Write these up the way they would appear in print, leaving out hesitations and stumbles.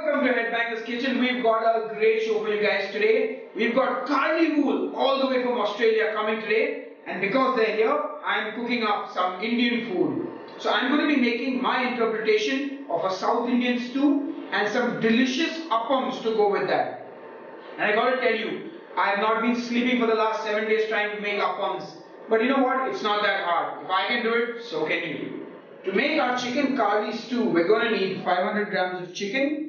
welcome to Headbanger's Kitchen. We've got a great show for you guys today. We've got Karnivool all the way from Australia coming today, and because they're here, I'm cooking up some Indian food. So I'm going to be making my interpretation of a South Indian stew and some delicious appams to go with that. And I got to tell you, I have not been sleeping for the last 7 days trying to make appams. But you know what? It's not that hard. If I can do it, so can you. To make our Chicken Karni Stew, we're going to need 500 grams of chicken,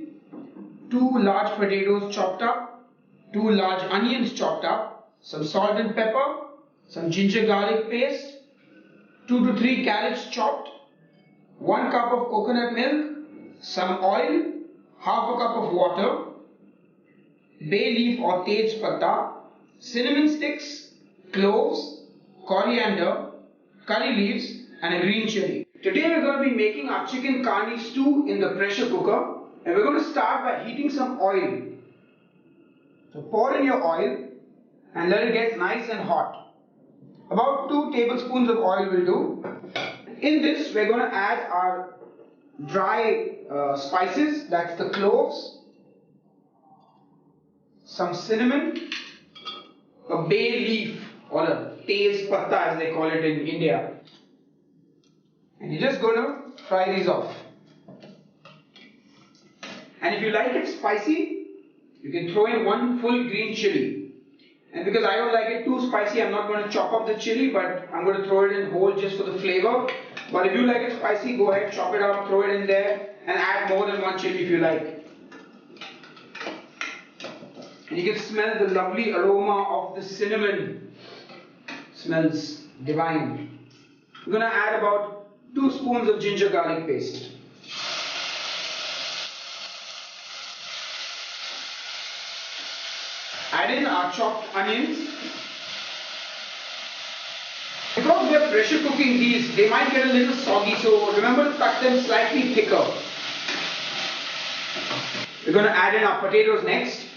2 large potatoes chopped up, 2 large onions chopped up, some salt and pepper, some ginger garlic paste, 2 to 3 carrots chopped, 1 cup of coconut milk, some oil, half a cup of water, bay leaf or tej patta, cinnamon sticks, cloves, coriander, curry leaves and a green chilli. Today we're going to be making our Chicken Karni Stew in the pressure cooker, and we're going to start by heating some oil. So pour in your oil and let it get nice and hot. About 2 tablespoons of oil will do. In this we're going to add our dry spices, that's the cloves, some cinnamon, a bay leaf or a tej patta as they call it in India. And you're just going to fry these off. And if you like it spicy, you can throw in 1 full green chilli. And because I don't like it too spicy, I'm not going to chop up the chilli, but I'm going to throw it in whole just for the flavor. But if you like it spicy, go ahead, chop it up, throw it in there, and add more than 1 chilli if you like. And you can smell the lovely aroma of the cinnamon. Smells divine. We're going to add about 2 spoons of ginger garlic paste. Add in our chopped onions. Because we are pressure cooking these, they might get a little soggy, so remember to cut them slightly thicker. We're going to add in our potatoes next.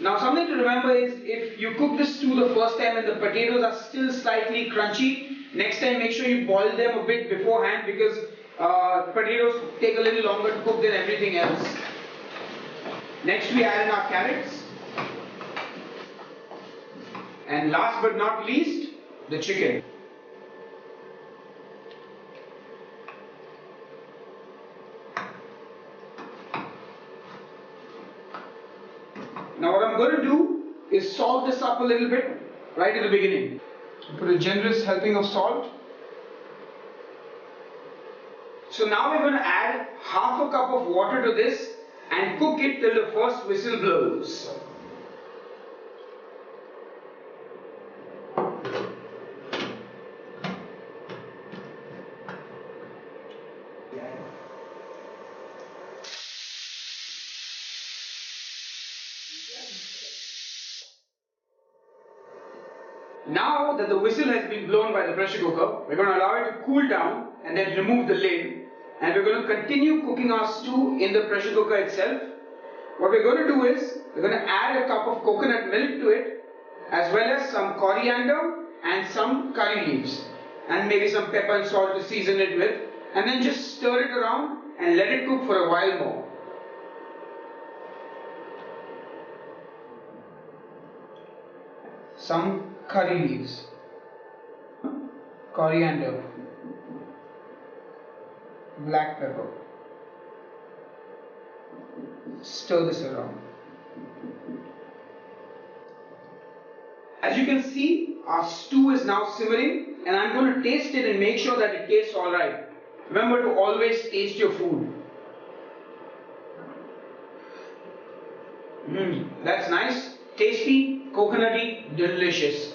Now something to remember is, if you cook this stew the first time and the potatoes are still slightly crunchy, next time make sure you boil them a bit beforehand, because potatoes take a little longer to cook than everything else. Next we add in our carrots. And last but not least, the chicken. Now what I'm going to do is salt this up a little bit right at the beginning. Put a generous helping of salt. So now we're going to add half a cup of water to this and cook it till the first whistle blows. Now that the whistle has been blown by the pressure cooker, we're going to allow it to cool down and then remove the lid, and we're going to continue cooking our stew in the pressure cooker itself. What we're going to do is, we're going to add a cup of coconut milk to it, as well as some coriander and some curry leaves, and maybe some pepper and salt to season it with, and then just stir it around and let it cook for a while more. Some curry leaves, coriander, black pepper. Stir this around. As you can see, our stew is now simmering, and I'm going to taste it and make sure that it tastes alright. Remember to always taste your food. That's nice, tasty, coconutty, delicious.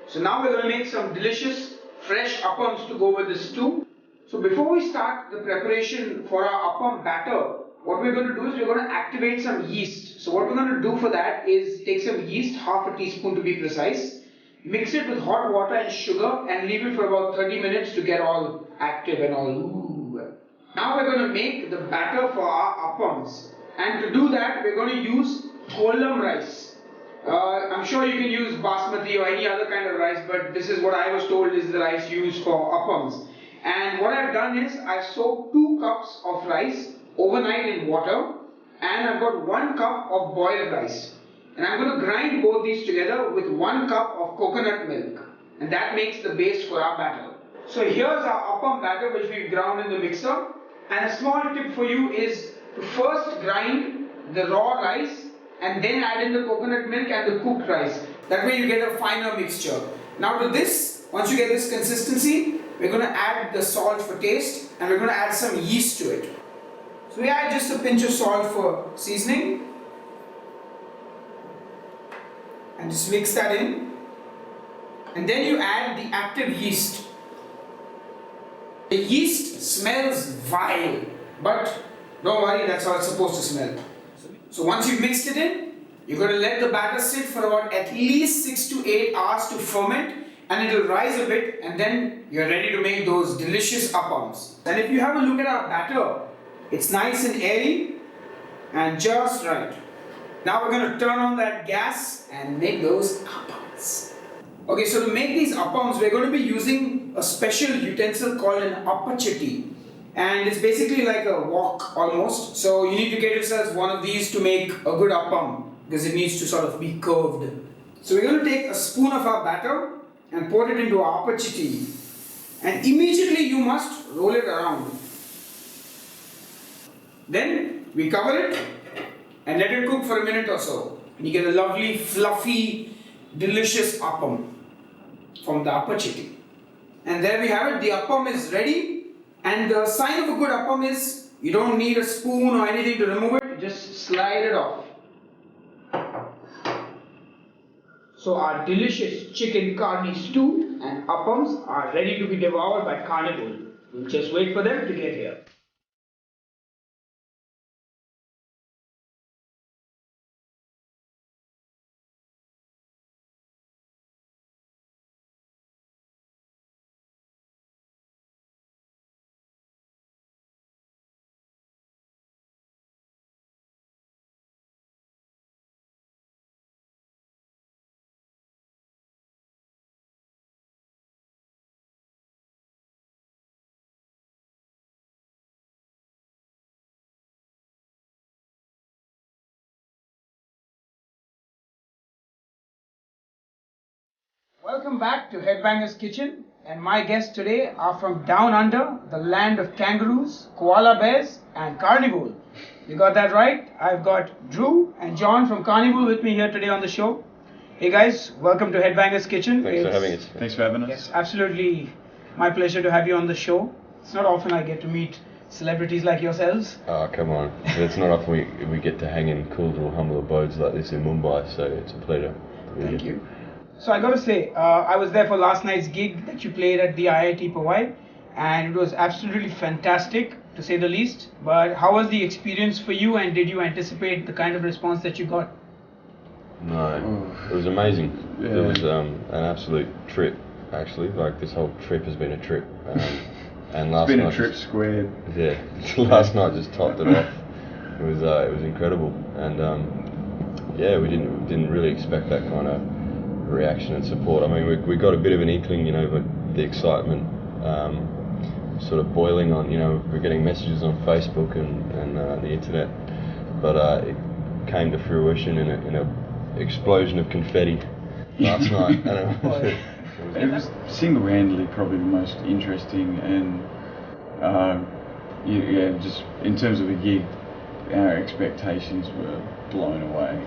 So now we're going to make some delicious fresh appams to go with the stew. So before we start the preparation for our appam batter, what we're going to do is we're going to activate some yeast. So what we're going to do for that is take some yeast, half a teaspoon to be precise, mix it with hot water and sugar and leave it for about 30 minutes to get all active and all ooh. Now we're going to make the batter for our appams, and to do that we're going to use kolam rice. I'm sure you can use basmati or any other kind of rice, but this is what I was told is the rice used for appams. And what I've done is I've soaked 2 cups of rice overnight in water, and I've got 1 cup of boiled rice. And I'm going to grind both these together with 1 cup of coconut milk, and that makes the base for our batter. So here's our appam batter which we've ground in the mixer. And a small tip for you is to first grind the raw rice and then add in the coconut milk and the cooked rice. That way you get a finer mixture. Now to this, once you get this consistency, we're going to add the salt for taste, and we're going to add some yeast to it. So we add just a pinch of salt for seasoning. And just mix that in. And then you add the active yeast. The yeast smells vile, but don't worry, that's how it's supposed to smell. So once you've mixed it in, you're going to let the batter sit for about at least 6 to 8 hours to ferment, and it will rise a bit, and then you're ready to make those delicious appams. And if you have a look at our batter, it's nice and airy and just right. Now we're going to turn on that gas and make those appams. Okay, so to make these appams, we're going to be using a special utensil called an appachati. And it's basically like a wok almost. So you need to get yourselves one of these to make a good appam, because it needs to sort of be curved. So we're going to take a spoon of our batter and pour it into our appachati. And immediately you must roll it around. Then we cover it and let it cook for a minute or so. And you get a lovely, fluffy, delicious appam from the appachati. And there we have it. The appam is ready. And the sign of a good appam is you don't need a spoon or anything to remove it. Just slide it off. So our delicious chicken karni stew and appams are ready to be devoured by Karnivool. We'll just wait for them to get here. Welcome back to Headbanger's Kitchen, and my guests today are from down under, the land of kangaroos, koala bears and Karnivool. You got that right. I've got Drew and Jon from Karnivool with me here today on the show. Hey guys, welcome to Headbanger's Kitchen. Thanks for having us. Thanks for having us. Yes, absolutely my pleasure to have you on the show. It's not often I get to meet celebrities like yourselves. Oh, come on. It's not often we get to hang in cool little humble abodes like this in Mumbai, so it's a pleasure. Thank you. So I got to say, I was there for last night's gig that you played at the IIT Powai, and it was absolutely fantastic, to say the least. But how was the experience for you, and did you anticipate the kind of response that you got? No, it was amazing. Yeah. It was an absolute trip, actually. Like, this whole trip has been a trip. And last It's been night a trip squared. Yeah, last night just topped it off. It was incredible, and yeah, we didn't really expect that kind of reaction and support. I mean, we got a bit of an inkling, but the excitement sort of boiling on, we're getting messages on Facebook and the internet, but it came to fruition in a explosion of confetti last night. And it was single-handedly probably the most interesting, and just in terms of the gig, our expectations were blown away.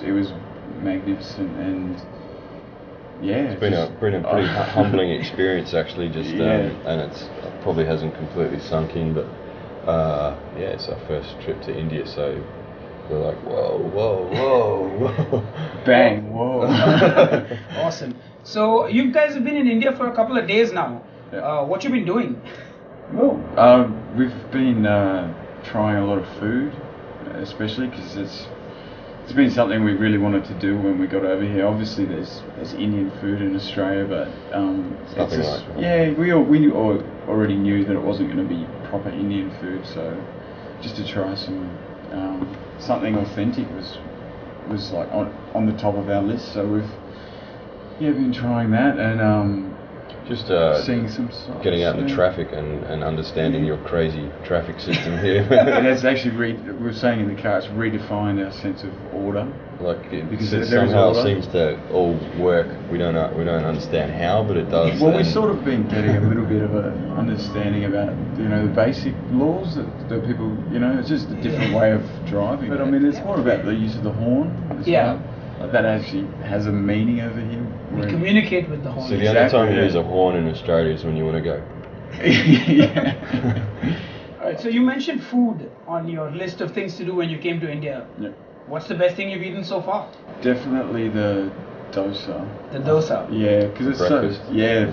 It was magnificent, and it's been a pretty humbling experience, actually. And it probably hasn't completely sunk in, but it's our first trip to India, so we're like, whoa, bang, whoa. Awesome. So you guys have been in India for a couple of days now. Yeah. What you been doing? Well, we've been trying a lot of food, especially because it's been something we really wanted to do when we got over here. Obviously, there's Indian food in Australia, but it's nothing like it. Yeah, we already knew that it wasn't going to be proper Indian food, so just to try some something authentic was like on the top of our list. So we've been trying that, and Just seeing some sights. getting out in the traffic and understanding your crazy traffic system here. And that's actually, we were saying in the car, it's redefined our sense of order. Like Because it there is somehow order. seems to all work. We don't understand how, but it does. Well, we've and sort of been getting a little bit of an understanding about, the basic laws that people, it's just a different way of driving. But I mean, it's more about the use of the horn as well. Like, that actually has a meaning over here. We communicate with the horn. So the only time you use a horn in Australia is when you want to go. Yeah. Alright, so you mentioned food on your list of things to do when you came to India. Yeah. What's the best thing you've eaten so far? Definitely the dosa. The dosa. Yeah, because it's breakfast?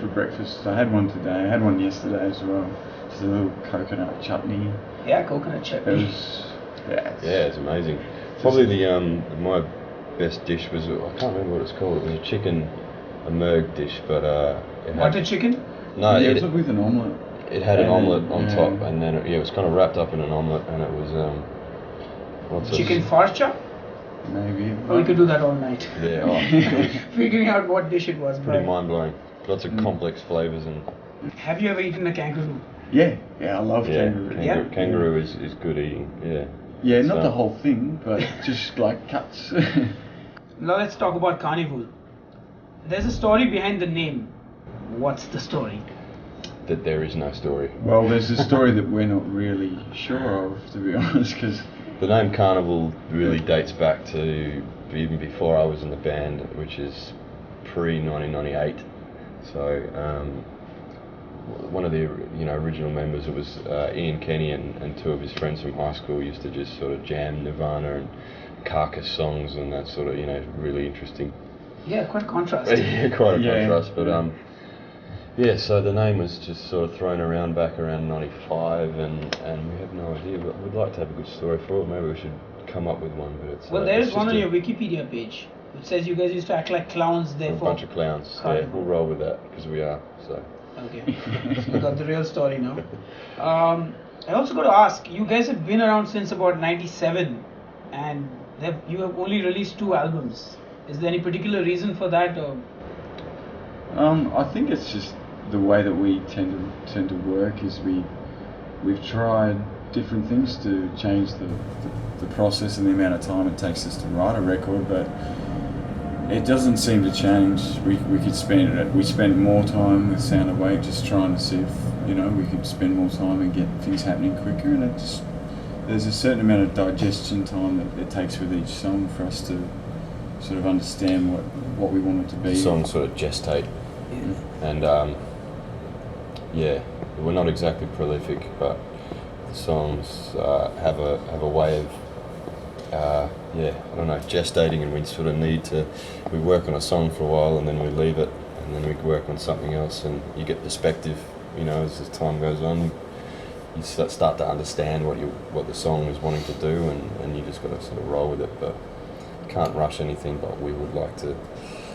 for breakfast. I had one today. I had one yesterday as well. Just a little coconut chutney. Yeah, coconut It chutney. was, It's amazing. Probably the my best dish was, I can't remember what it's called. It was a chicken, a merg dish, but it had Butter chicken? no, yeah, it it was with an omelette. it had an and omelette on yeah. top, and then it was kind of wrapped up in an omelette, and it was what's Chicken it? farcha? Maybe. Oh, we could do that all night. Yeah, it was Figuring out what dish it was. pretty But mind blowing. Lots of complex flavors and have you ever eaten a kangaroo? Yeah, I love yeah, kangaroo. Yeah. kangaroo is good eating. Yeah. Yeah, not So- the whole thing, but just like cuts. Now let's talk about Karnivool. There's a story behind the name. What's the story? That there is no story. Well, there's a story that we're not really sure of, to be honest, because The name Karnivool really dates back to even before I was in the band, which is pre-1998. So one of the original members, it was Ian Kenny and two of his friends from high school used to just sort of jam Nirvana and Carcass songs and that sort of really interesting. Yeah, quite contrasting. Yeah, quite a Yeah. contrast, but so the name was just sort of thrown around back around 95 and we have no idea, but we'd like to have a good story for it. Maybe we should come up with one, but it's Well, it's there's just one on a- your Wikipedia page. It says you guys used to act like clowns, a therefore. bunch of clowns. Yeah, Carnival. we'll roll with that because we are. So Okay, so we got the real story now. I also got to ask, you guys have been around since about 97 and you have only released 2 albums. Is there any particular reason for that? Or? I think it's just the way that we tend to work is we've tried different things to change the process and the amount of time it takes us to write a record, but it doesn't seem to change. We spend more time with Sound Awake just trying to see if we could spend more time and get things happening quicker, and there's a certain amount of digestion time that it takes with each song for us to sort of understand what we want it to be. the songs sort of gestate, and we're not exactly prolific, but the songs have a way of I don't know, gestating, and we sort of we work on a song for a while and then we leave it and then we work on something else, and you get perspective, as time goes on. You start to understand what the song is wanting to do, and you just got to sort of roll with it, but can't rush anything, but we would like to.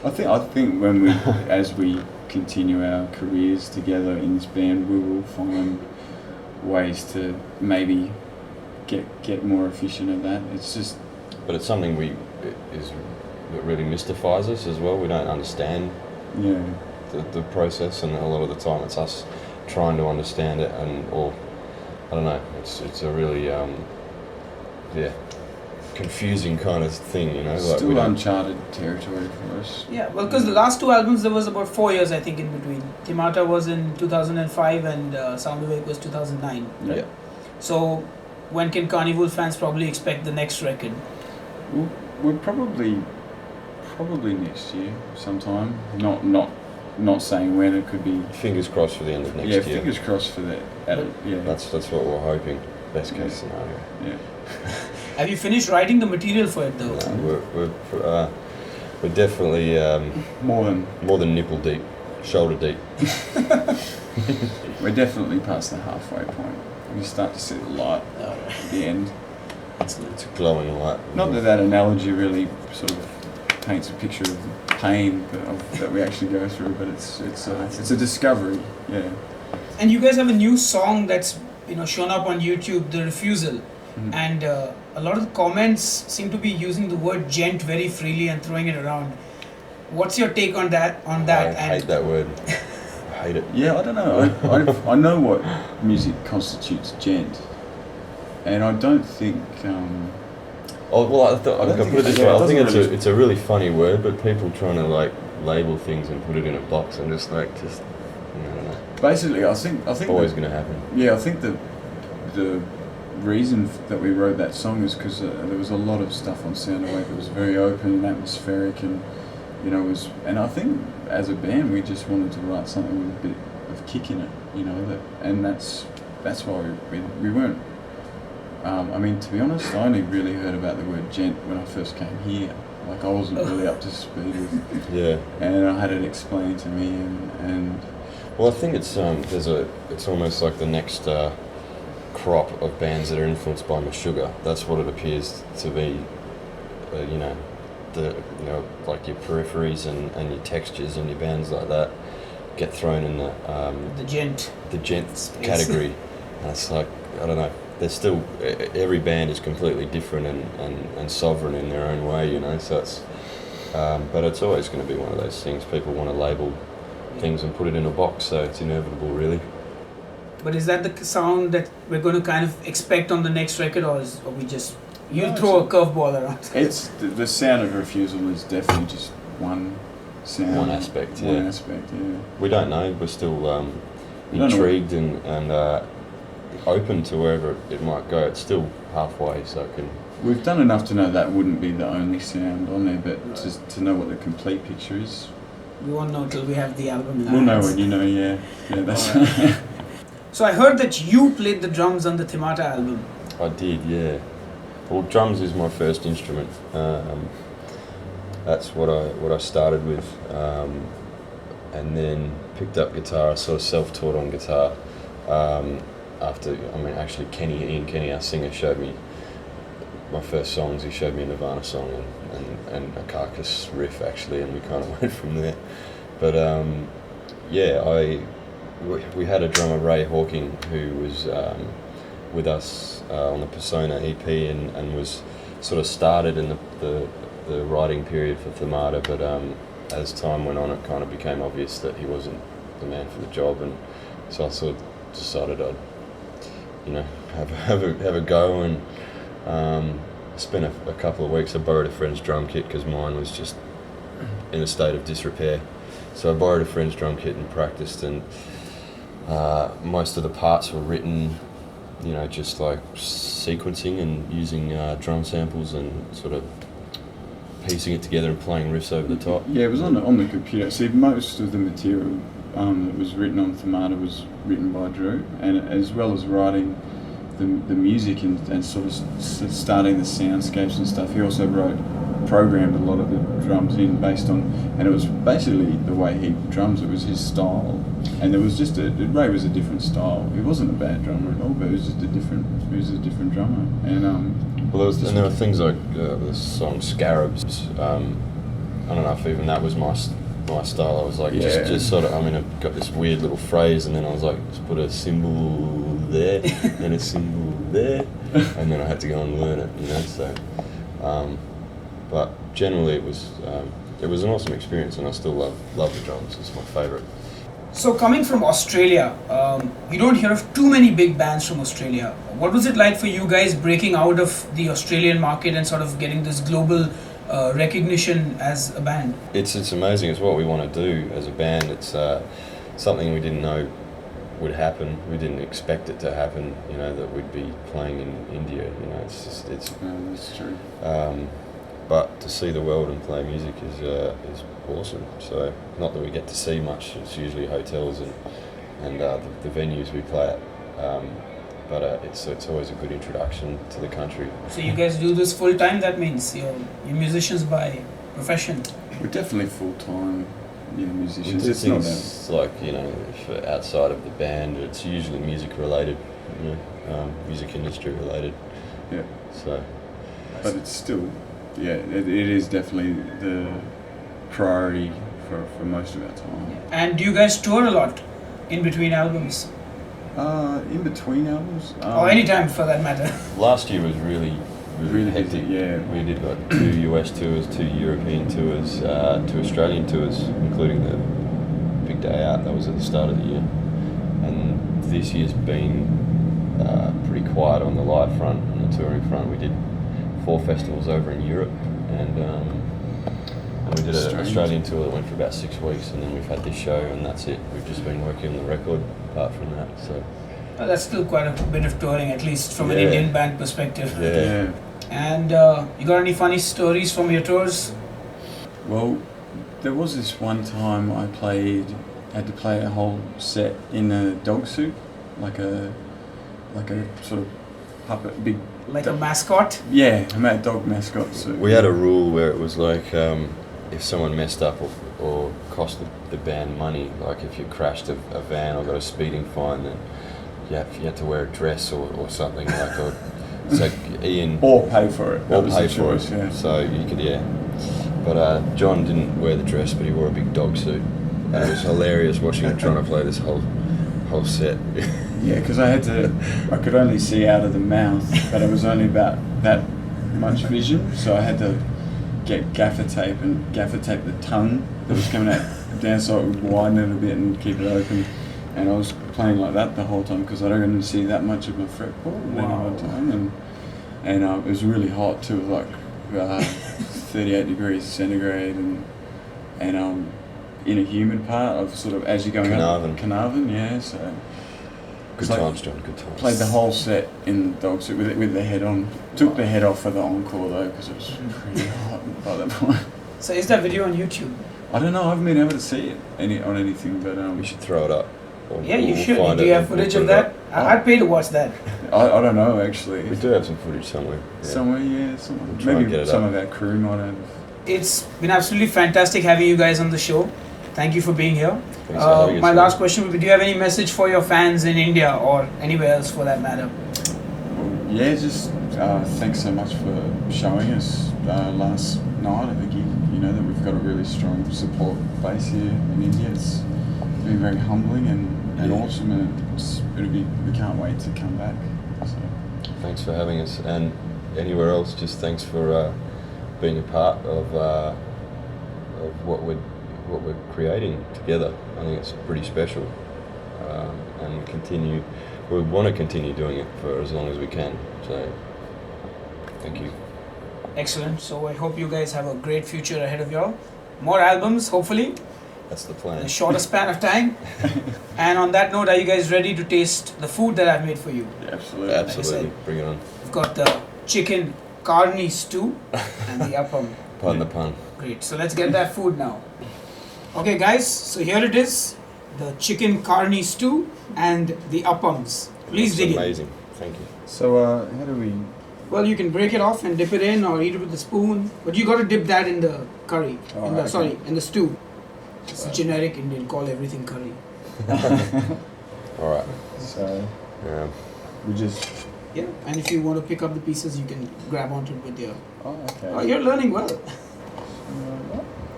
I think when as we continue our careers together in this band, we will find ways to maybe get more efficient at that. But it's something that really mystifies us as well. We don't understand the process, and a lot of the time it's us trying to understand it, or I don't know. It's a really confusing kind of thing, Still uncharted territory for us. Yeah, well, because the last 2 albums, there was about 4 years, I think, in between. Timata was in 2005 and Sound Awake was 2009. Yeah. So, when can Karnivool fans probably expect the next record? We're probably next year sometime. Not saying when. It could be. Fingers crossed for the end of next year. Fingers crossed for that. That's what we're hoping. Best case scenario. Yeah. Have you finished writing the material for it though? No, we're definitely More than nipple deep, shoulder deep. we're definitely past the halfway point. We start to see the light at the end. It's a glowing light. Not that analogy really sort of paints a picture of the pain that we actually go through, but it's a discovery. Yeah. And you guys have a new song that's shown up on YouTube, The Refusal, and a lot of the comments seem to be using the word djent very freely and throwing it around. What's your take on that? I hate that word. hate it. Yeah, I don't know. I know what music constitutes djent, and I don't think. Oh well, I put it this way. I think it's a really funny word, but people trying to like label things and put it in a box and just I don't know. Basically, I think Always going to happen. Yeah, I think the reason that we wrote that song is because there was a lot of stuff on Sound Awake that was very open and atmospheric, and and I think as a band we just wanted to write something with a bit of kick in it, and that's why we weren't. I mean, to be honest, I only really heard about the word djent when I first came here. Like, I wasn't really up to speed with it. Yeah. And I had it explained to me, and well, I think it's it's almost like the next crop of bands that are influenced by Meshuggah. That's what it appears to be. Like your peripheries and your textures and your bands like that get thrown in the djent category, and it's like, I don't know. There's still, every band is completely different and sovereign in their own way, so it's, but it's always going to be one of those things. People want to label things and put it in a box, so it's inevitable, really. But is that the sound that we're going to kind of expect on the next record, or we just, you'll throw a curveball around? It's, the sound of Refusal is definitely just one sound. One aspect, yeah. One aspect, yeah. We don't know, we're still intrigued and open to wherever it might go. It's still halfway, so it can. We've done enough to know that wouldn't be the only sound on there, but just to know what the complete picture is. We won't know till we have the album in our We'll know hands. when you know, yeah. That's. Right. So I heard that you played the drums on the Themata album. I did, yeah. Well, drums is my first instrument. That's what I started with, and then picked up guitar. I sort of self-taught on guitar. Actually Ian Kenny, our singer, showed me my first songs. He showed me a Nirvana song and a Carcass riff, actually, and we kind of went from there. But we had a drummer, Ray Hawking, who was with us on the Persona EP and was sort of started in the writing period for Themata, but as time went on, it kind of became obvious that he wasn't the man for the job, and so I sort of decided I'd have a go, and spent a couple of weeks. I borrowed a friend's drum kit because mine was just in a state of disrepair. So I borrowed a friend's drum kit and practiced, and most of the parts were written, just like sequencing and using drum samples and sort of piecing it together and playing riffs over the top. Yeah, it was on the computer. See, most of the material that was written on Themata was written by Drew, and as well as writing the music and sort of starting the soundscapes and stuff, he also programmed a lot of the drums in based on, and it was basically the way he drums. It was his style, and there was just Ray was a different style. He wasn't a bad drummer at all, but he was a different drummer. And there were things like the song Scarabs. I don't know if even that was my style. I was like, just sort of, I've got this weird little phrase, and then I was like, just put a symbol there, and a symbol there, and then I had to go and learn it, so, but generally it was an awesome experience, and I still love the drums. It's my favourite. So coming from Australia, you don't hear of too many big bands from Australia. What was it like for you guys breaking out of the Australian market and sort of getting this global recognition as a band? It's amazing. It's what we want to do as a band. It's something we didn't know would happen. We didn't expect it to happen. That we'd be playing in India. It's that's true. But to see the world and play music is awesome. So not that we get to see much. It's usually hotels and the venues we play at. But it's always a good introduction to the country. So you guys do this full time? That means you're musicians by profession? We're definitely full time musicians. We do things like for outside of the band. It's usually music related, music industry related. Yeah. So, but it's still, it is definitely the priority for most of our time. And do you guys tour a lot in between albums? In between albums? Or any time for that matter. Last year was really hectic. Busy, yeah. We did like 2 US tours, 2 European tours, 2 Australian tours, including the big day out. That was at the start of the year. And this year's been pretty quiet on the live front, on the touring front. We did 4 festivals over in Europe, and we did an Australian tour that went for about 6 weeks, and then we've had this show, and that's it. We've just been working on the record apart from that. So That's still quite a bit of touring, at least from an Indian band perspective. Yeah. And you got any funny stories from your tours? Well, there was this one time I had to play a whole set in a dog suit, like a sort of puppet, big. Like a mascot? Yeah, a dog mascot suit. We had a rule where it was like, if someone messed up or cost the band money, like if you crashed a van or got a speeding fine, then you had to wear a dress or something like. Or, it's like Ian. Or pay for it. Or pay for choice, it. Yeah. So you could, But John didn't wear the dress, but he wore a big dog suit. And it was hilarious watching him trying to play this whole set. Yeah, because I could only see out of the mouth, but it was only about that much vision, so I had to get gaffer tape the tongue that was coming out down so it would widen it a bit and keep it open. And I was playing like that the whole time because I don't really see that much of my fretboard at any one time, and it was really hot too, like 38 degrees centigrade, and in a humid part of sort of as you're going up Carnarvon, yeah. So Good times, John. Good times. played the whole set in the dog suit with the head on. Took the head off for the encore though because it was pretty hot by that point. So is that video on YouTube? I don't know. I haven't been able to see it on anything, but We should throw it up. Yeah, you should. Find Do it you have and we'll footage put of it that? up. I'd pay to watch that. I don't know actually. We do have some footage somewhere. Yeah. Somewhere, yeah. Somewhere. We'll try and get Maybe it some up. of our crew might have. It's been absolutely fantastic having you guys on the show. Thank you for being here. Thanks for having us, My man. last question would be, do you have any message for your fans in India or anywhere else for that matter? Yeah, just thanks so much for showing us last night at the gig. You know that we've got a really strong support base here in India. It's been very humbling and awesome, and we can't wait to come back. So. Thanks for having us, and anywhere else, just thanks for being a part of what we're creating together. I think it's pretty special, and we want to continue doing it for as long as we can. So, thank you. Excellent. So I hope you guys have a great future ahead of y'all. More albums, hopefully, That's the in plan. a shorter span of time. And on that note, are you guys ready to taste the food that I've made for you? Yeah, absolutely. Absolutely, bring it on. We've got the Chicken Karni Stew and the Appam. Pardon the pun. Great. So let's get that food now. Okay, guys. So here it is, the Chicken Karni Stew and the Appams. Please It's dig in. amazing. Thank you. So how do we? Well, you can break it off and dip it in, or eat it with a spoon. But you got to dip that in the curry. In the stew. It's a generic Indian. Call everything curry. All right. So Yeah. we just. Yeah. And if you want to pick up the pieces, you can grab onto it with your. Oh, okay. Oh, you're learning well.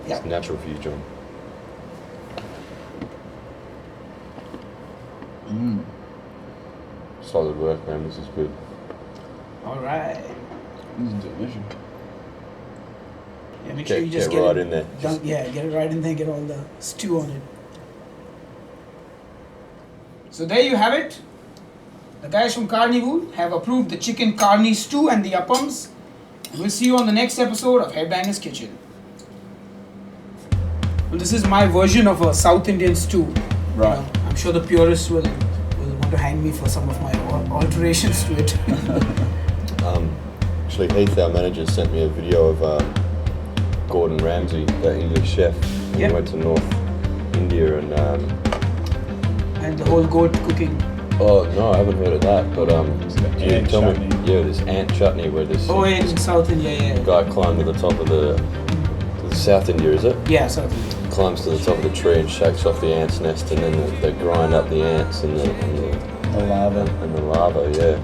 It's natural for you, John. Solid work, man. This is good. All right. This is delicious. Yeah, make sure you Get just right it in there. done- yeah, get it right in there. Get all the stew on it. So there you have it. The guys from Karnivool have approved the Chicken Karni Stew and the Appams. We'll see you on the next episode of Headbanger's Kitchen. Well, this is my version of a South Indian stew. Right. I'm sure the purists will want to hang me for some of my alterations to it. Actually, Heath, our manager, sent me a video of Gordon Ramsay, the English chef. He Yeah. went to North India and. And the whole goat cooking. Oh no, I haven't heard of that. But you ant tell chutney. me, yeah, this ant chutney where this Oh, in South India, yeah. guy climbed to the top of the South India, is it? Yeah, South India. Climbs to the top of the tree and shakes off the ant's nest, and then they grind up the ants and the The lava. lava, yeah.